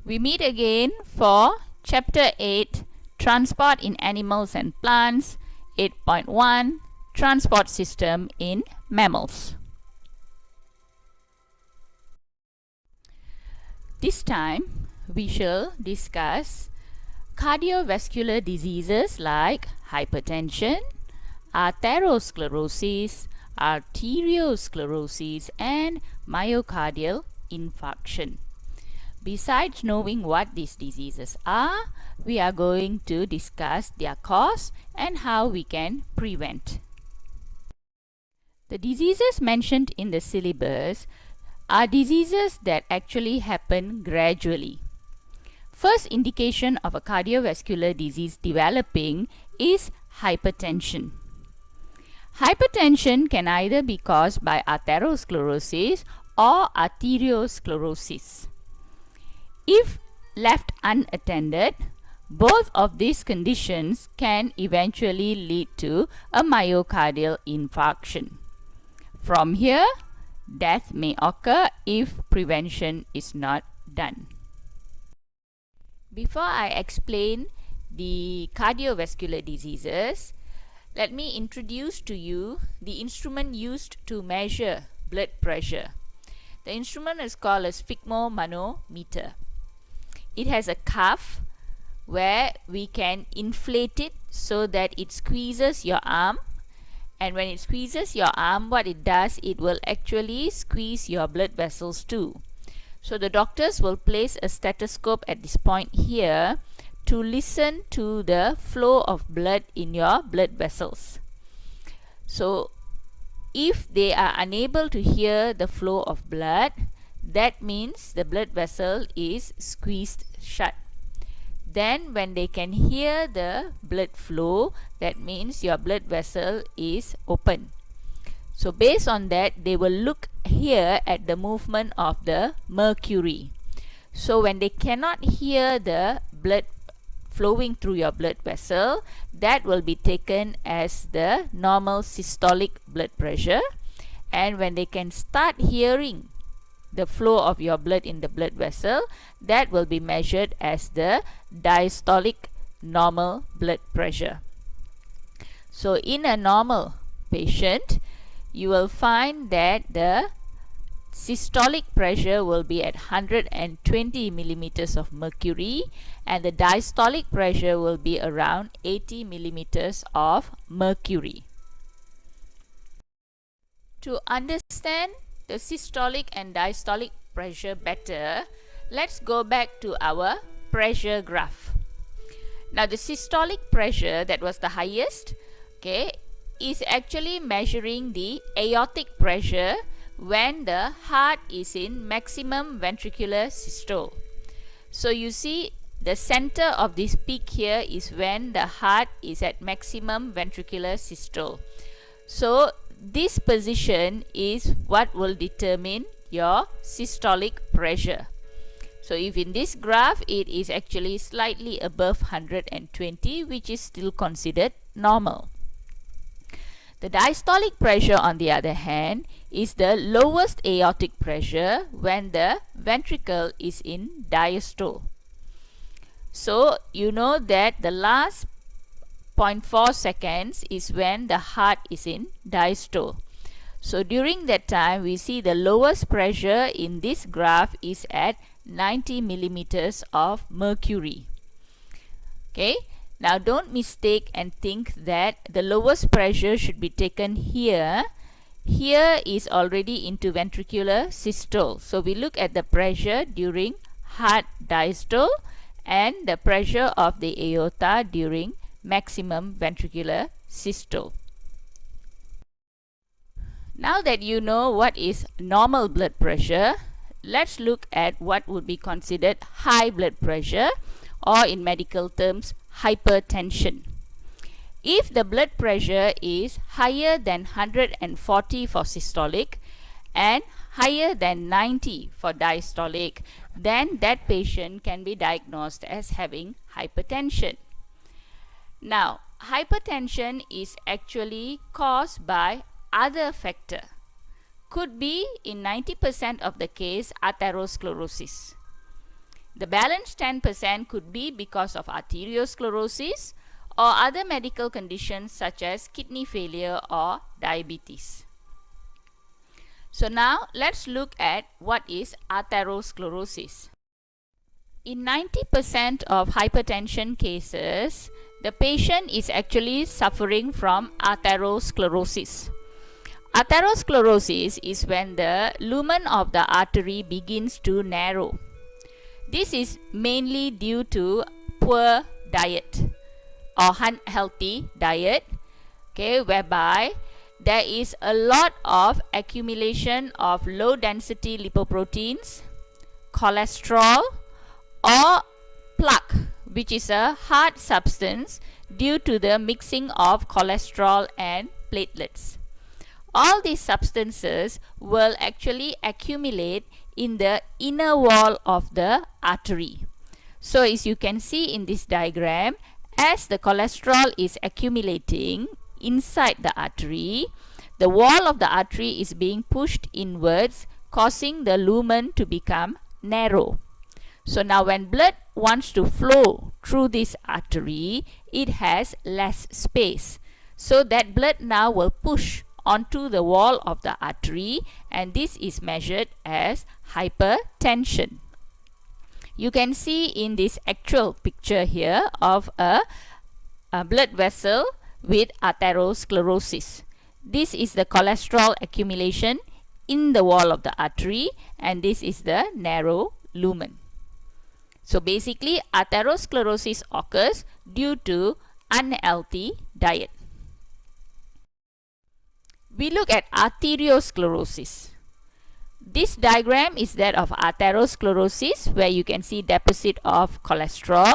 We meet again for Chapter 8, Transport in Animals and Plants, 8.1, Transport System in Mammals. This time, we shall discuss cardiovascular diseases like hypertension, atherosclerosis, arteriosclerosis, and myocardial infarction. Besides knowing what these diseases are, we are going to discuss their cause and how we can prevent. The diseases mentioned in the syllabus are diseases that actually happen gradually. First indication of a cardiovascular disease developing is hypertension. Hypertension can either be caused by atherosclerosis or arteriosclerosis. If left unattended, both of these conditions can eventually lead to a myocardial infarction. From here, death may occur if prevention is not done. Before I explain the cardiovascular diseases, let me introduce to you the instrument used to measure blood pressure. The instrument is called a sphygmomanometer. It has a cuff where we can inflate it so that it squeezes your arm, and when it squeezes your arm, what it does, it will actually squeeze your blood vessels too. So the doctors will place a stethoscope at this point here to listen to the flow of blood in your blood vessels. So if they are unable to hear the flow of blood, that means the blood vessel is squeezed shut. Then when they can hear the blood flow, that means your blood vessel is open. So based on that, they will look here at the movement of the mercury. So when they cannot hear the blood flowing through your blood vessel, that will be taken as the normal systolic blood pressure. And when they can start hearing the flow of your blood in the blood vessel, that will be measured as the diastolic normal blood pressure. So in a normal patient, you will find that the systolic pressure will be at 120 millimeters of mercury, and the diastolic pressure will be around 80 millimeters of mercury. To understand the systolic and diastolic pressure better, let's go back to our pressure graph. Now the systolic pressure, that was the highest, is actually measuring the aortic pressure when the heart is in maximum ventricular systole. So you see the center of this peak here is when the heart is at maximum ventricular systole. So this position is what will determine your systolic pressure. So if in this graph it is actually slightly above 120, which is still considered normal. The diastolic pressure, on the other hand, is the lowest aortic pressure when the ventricle is in diastole. So you know that the last 0.4 seconds is when the heart is in diastole. So during that time, we see the lowest pressure in this graph is at 90 millimeters of mercury. Now don't mistake and think that the lowest pressure should be taken here. Here is already into ventricular systole. So we look at the pressure during heart diastole and the pressure of the aorta during maximum ventricular systole. Now that you know what is normal blood pressure, let's look at what would be considered high blood pressure, or in medical terms, hypertension. If the blood pressure is higher than 140 for systolic and higher than 90 for diastolic, then that patient can be diagnosed as having hypertension. Now, hypertension is actually caused by other factor. Could be in 90% of the case atherosclerosis. The balance 10% could be because of arteriosclerosis or other medical conditions such as kidney failure or diabetes. So now let's look at what is atherosclerosis. In 90% of hypertension cases, the patient is actually suffering from atherosclerosis. Atherosclerosis is when the lumen of the artery begins to narrow. This is mainly due to poor diet or unhealthy diet, okay, whereby there is a lot of accumulation of low density lipoproteins, cholesterol, or plaque, which is a hard substance due to the mixing of cholesterol and platelets. All these substances will actually accumulate in the inner wall of the artery. So as you can see in this diagram, as the cholesterol is accumulating inside the artery, the wall of the artery is being pushed inwards, causing the lumen to become narrow. So now when blood wants to flow through this artery, it has less space. So that blood now will push onto the wall of the artery, and this is measured as hypertension. You can see in this actual picture here of a blood vessel with atherosclerosis. This is the cholesterol accumulation in the wall of the artery, and this is the narrow lumen. So basically, atherosclerosis occurs due to unhealthy diet. We look at arteriosclerosis. This diagram is that of atherosclerosis, where you can see deposit of cholesterol.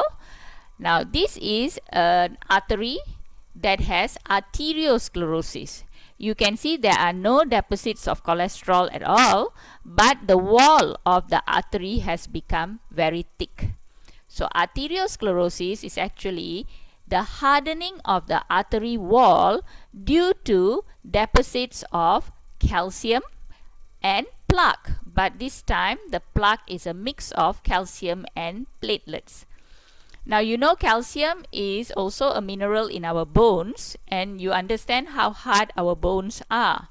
Now this is an artery that has arteriosclerosis. You can see there are no deposits of cholesterol at all, but the wall of the artery has become very thick. So arteriosclerosis is actually the hardening of the artery wall due to deposits of calcium and plaque, but this time the plaque is a mix of calcium and platelets. Now you know calcium is also a mineral in our bones, and you understand how hard our bones are.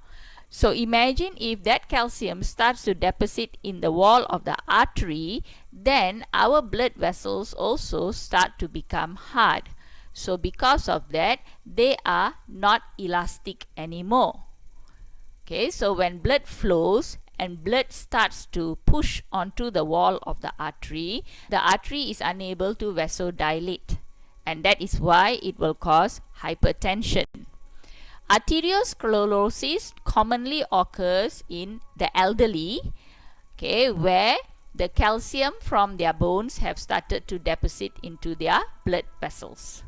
So imagine if that calcium starts to deposit in the wall of the artery, then our blood vessels also start to become hard. So because of that, they are not elastic anymore. Okay, so when blood flows and blood starts to push onto the wall of the artery is unable to vasodilate, and that is why it will cause hypertension. Arteriosclerosis commonly occurs in the elderly, okay, where the calcium from their bones have started to deposit into their blood vessels.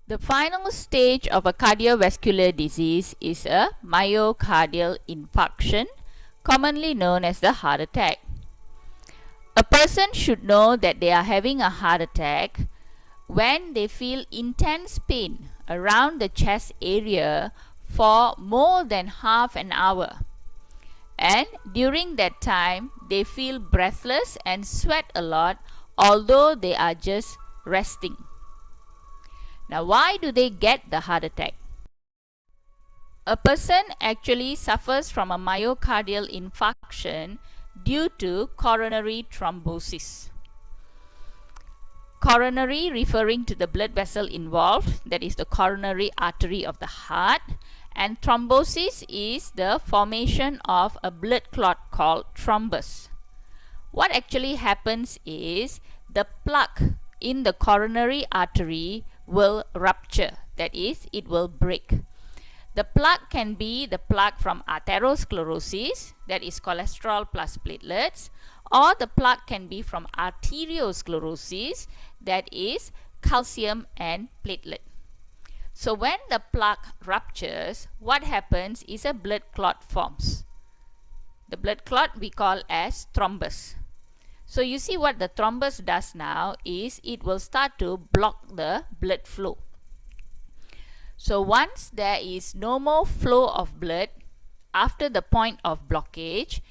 The final stage of a cardiovascular disease is a myocardial infarction, commonly known as the heart attack. A person should know that they are having a heart attack when they feel intense pain around the chest area for more than half an hour. And during that time, they feel breathless and sweat a lot, although they are just resting. Now, why do they get the heart attack? A person actually suffers from a myocardial infarction due to coronary thrombosis. Coronary referring to the blood vessel involved, that is the coronary artery of the heart, and thrombosis is the formation of a blood clot called thrombus. What actually happens is the plaque in the coronary artery will rupture, that is, it will break. The plaque can be the plaque from atherosclerosis, that is cholesterol plus platelets, or the plaque can be from arteriosclerosis, that is calcium and platelet. So when the plaque ruptures, what happens is a blood clot forms. The blood clot we call as thrombus. So you see what the thrombus does now is it will start to block the blood flow. So once there is no more flow of blood after the point of blockage,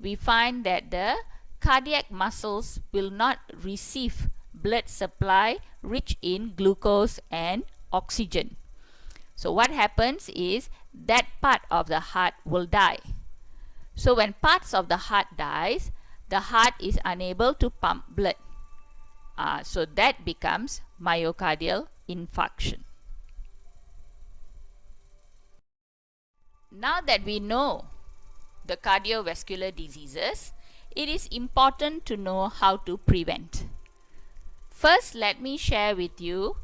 we find that the cardiac muscles will not receive blood supply rich in glucose and oxygen. So what happens is that part of the heart will die. So when parts of the heart dies, the heart is unable to pump blood. So that becomes myocardial infarction. Now that we know the cardiovascular diseases, it is important to know how to prevent. First, let me share with you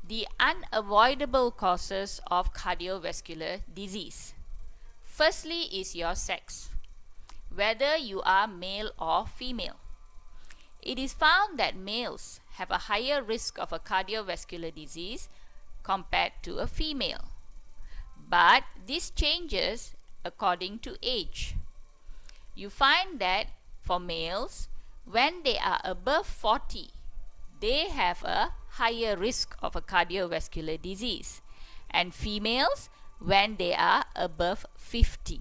the unavoidable causes of cardiovascular disease. Firstly is your sex, whether you are male or female. It is found that males have a higher risk of a cardiovascular disease compared to a female. But this changes according to age. You find that for males, when they are above 40, they have a higher risk of a cardiovascular disease, and females when they are above 50.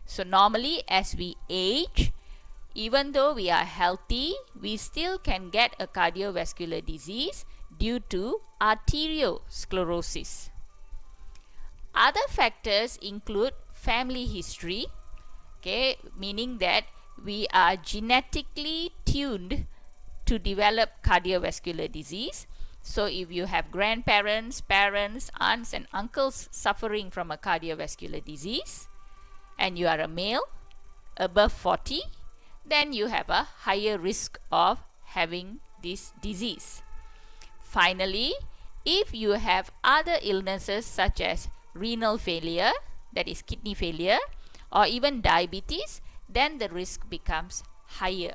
So normally as we age, even though we are healthy, we still can get a cardiovascular disease due to arteriosclerosis. Other factors include family history, meaning that we are genetically tuned to develop cardiovascular disease. So if you have grandparents, parents, aunts and uncles suffering from a cardiovascular disease and you are a male above 40, then you have a higher risk of having this disease. Finally, if you have other illnesses such as renal failure, that is kidney failure, or even diabetes, then the risk becomes higher.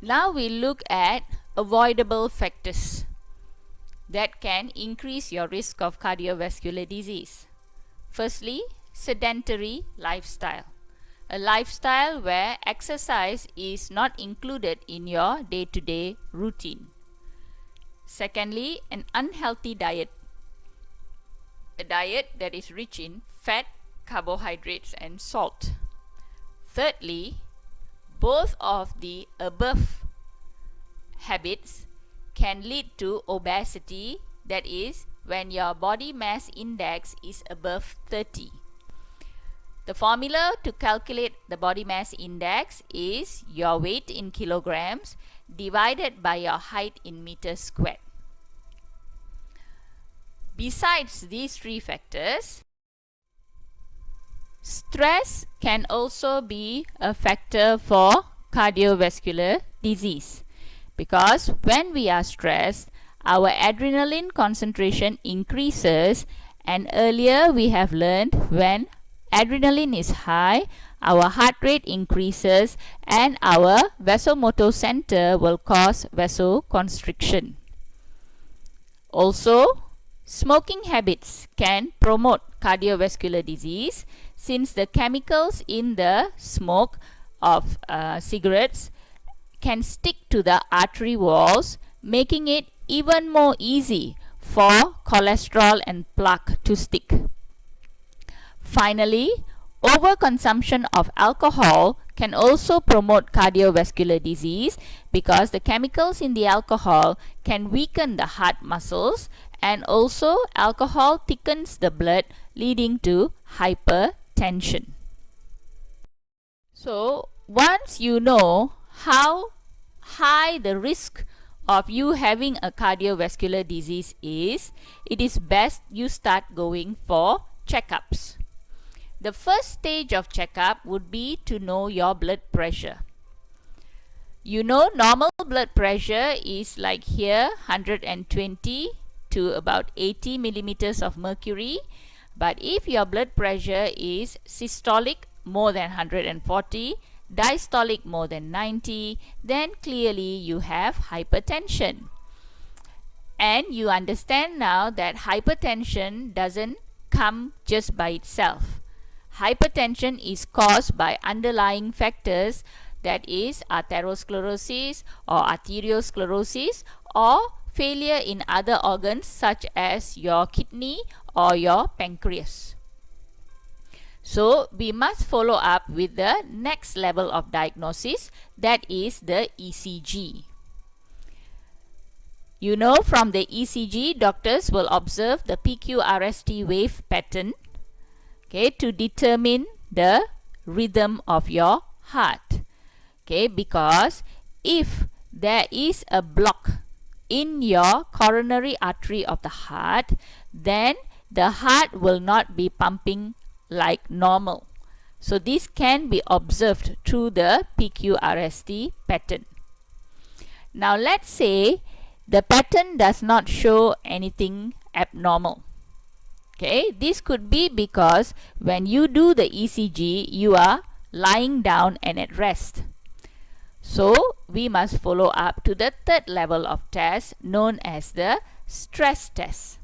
Now we look at avoidable factors that can increase your risk of cardiovascular disease. Firstly, sedentary lifestyle. A lifestyle where exercise is not included in your day-to-day routine. Secondly, an unhealthy diet. A diet that is rich in fat, carbohydrates and salt. Thirdly, both of the above habits can lead to obesity, that is, when your body mass index is above 30. The formula to calculate the body mass index is your weight in kilograms divided by your height in meters squared. Besides these three factors, stress can also be a factor for cardiovascular disease, because when we are stressed, our adrenaline concentration increases, and earlier we have learned when adrenaline is high, our heart rate increases and our vasomotor center will cause vasoconstriction. Also, smoking habits can promote cardiovascular disease, since the chemicals in the smoke of cigarettes can stick to the artery walls, making it even more easy for cholesterol and plaque to stick. Finally, overconsumption of alcohol can also promote cardiovascular disease, because the chemicals in the alcohol can weaken the heart muscles, and also alcohol thickens the blood, leading to hypertension. So once you know how high the risk of you having a cardiovascular disease is, it is best you start going for checkups. The first stage of checkup would be to know your blood pressure. You know, normal blood pressure is like here 120 to about 80 millimeters of mercury. But if your blood pressure is systolic more than 140, diastolic more than 90, then clearly you have hypertension. And you understand now that hypertension doesn't come just by itself. Hypertension is caused by underlying factors, that is atherosclerosis or arteriosclerosis, or failure in other organs such as your kidney or your pancreas. So we must follow up with the next level of diagnosis, that is the ECG. You know, from the ECG, doctors will observe the PQRST wave pattern, okay, to determine the rhythm of your heart. Okay, because if there is a block in your coronary artery of the heart, then the heart will not be pumping like normal. So this can be observed through the PQRST pattern. Now let's say the pattern does not show anything abnormal. Okay, this could be because when you do the ECG, you are lying down and at rest. So we must follow up to the third level of test, known as the stress test.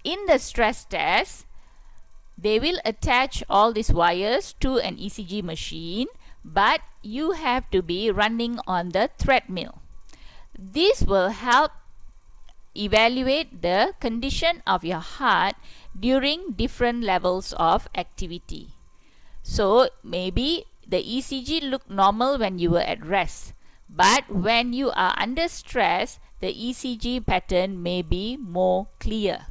In the stress test, they will attach all these wires to an ECG machine, but you have to be running on the treadmill. This will help evaluate the condition of your heart during different levels of activity. So maybe the ECG looked normal when you were at rest, but when you are under stress, the ECG pattern may be more clear.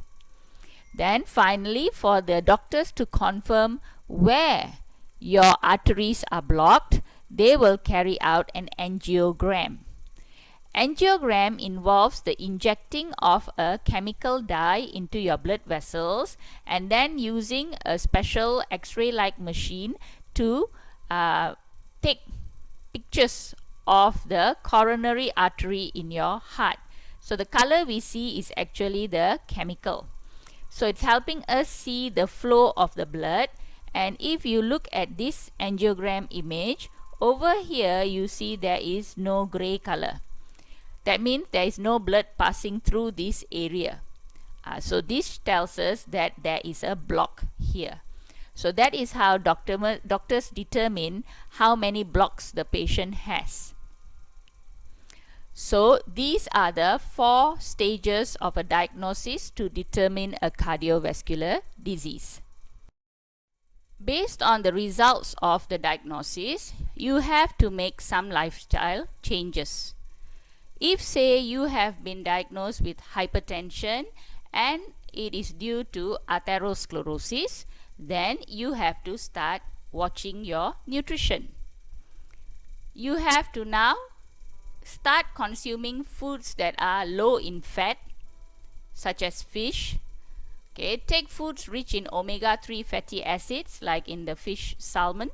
Then finally, for the doctors to confirm where your arteries are blocked, they will carry out an angiogram. Angiogram involves the injecting of a chemical dye into your blood vessels and then using a special X-ray-like machine to take pictures of the coronary artery in your heart. So the color we see is actually the chemical. So it's helping us see the flow of the blood. And if you look at this angiogram image, over here you see there is no gray color. That means there is no blood passing through this area. So this tells us that there is a block here. So that is how doctors determine how many blocks the patient has. So these are the 4 stages of a diagnosis to determine a cardiovascular disease. Based on the results of the diagnosis, you have to make some lifestyle changes. If say you have been diagnosed with hypertension and it is due to atherosclerosis, then you have to start watching your nutrition. You have to now start consuming foods that are low in fat, such as fish. Okay, take foods rich in omega-3 fatty acids, like in the fish salmon.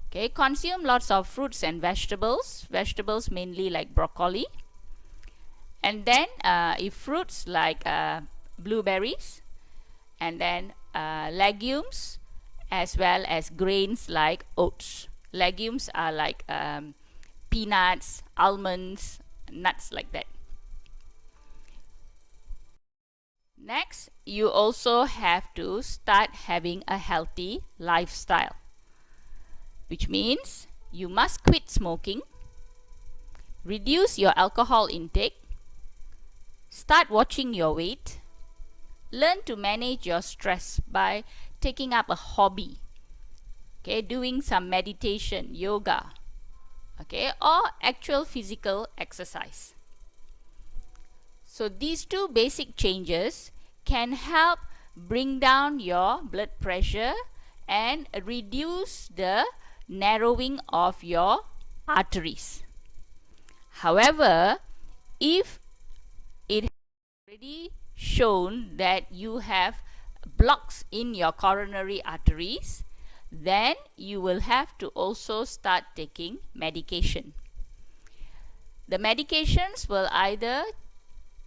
Okay, consume lots of fruits and vegetables mainly like broccoli. And then if fruits like blueberries, and then legumes as well as grains like oats. Legumes are like peanuts, almonds, nuts like that. Next, you also have to start having a healthy lifestyle, which means you must quit smoking, reduce your alcohol intake, start watching your weight, learn to manage your stress by taking up a hobby, okay, doing some meditation, yoga, okay, or actual physical exercise. So these 2 basic changes can help bring down your blood pressure and reduce the narrowing of your arteries. However, if it has already shown that you have blocks in your coronary arteries, then you will have to also start taking medication. The medications will either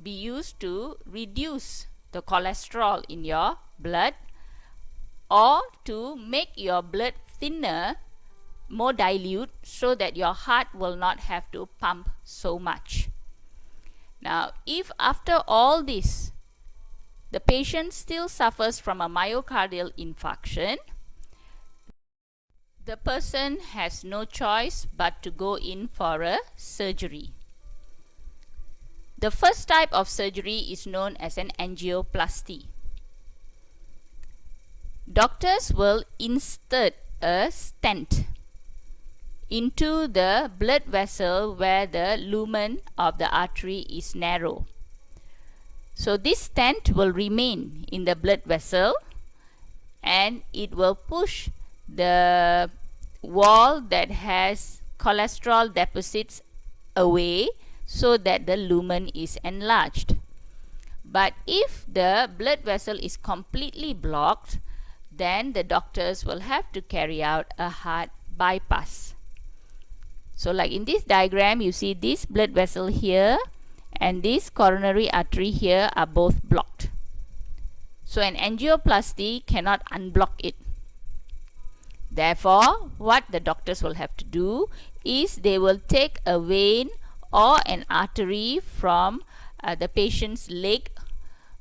be used to reduce the cholesterol in your blood or to make your blood thinner, more dilute, so that your heart will not have to pump so much. Now, if after all this the patient still suffers from a myocardial infarction, the person has no choice but to go in for a surgery. The first type of surgery is known as an angioplasty. doctors will insert a stent into the blood vessel where the lumen of the artery is narrow. So this stent will remain in the blood vessel and it will push the wall that has cholesterol deposits away so that the lumen is enlarged. But if the blood vessel is completely blocked, then the doctors will have to carry out a heart bypass. So like in this diagram, you see this blood vessel here and this coronary artery here are both blocked. So an angioplasty cannot unblock it. Therefore, what the doctors will have to do is they will take a vein or an artery from the patient's leg,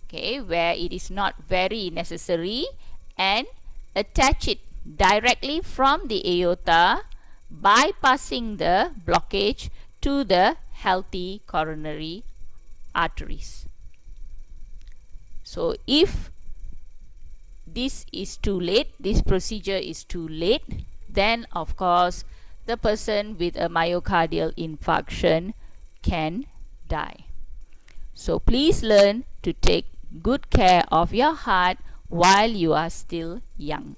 okay, where it is not very necessary, and attach it directly from the aorta, bypassing the blockage to the healthy coronary arteries. So if this is too late, this procedure is too late, then of course the person with a myocardial infarction can die. So please learn to take good care of your heart while you are still young.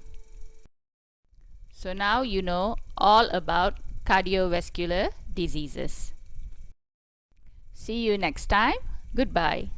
So now you know all about cardiovascular diseases. See you next time. Goodbye.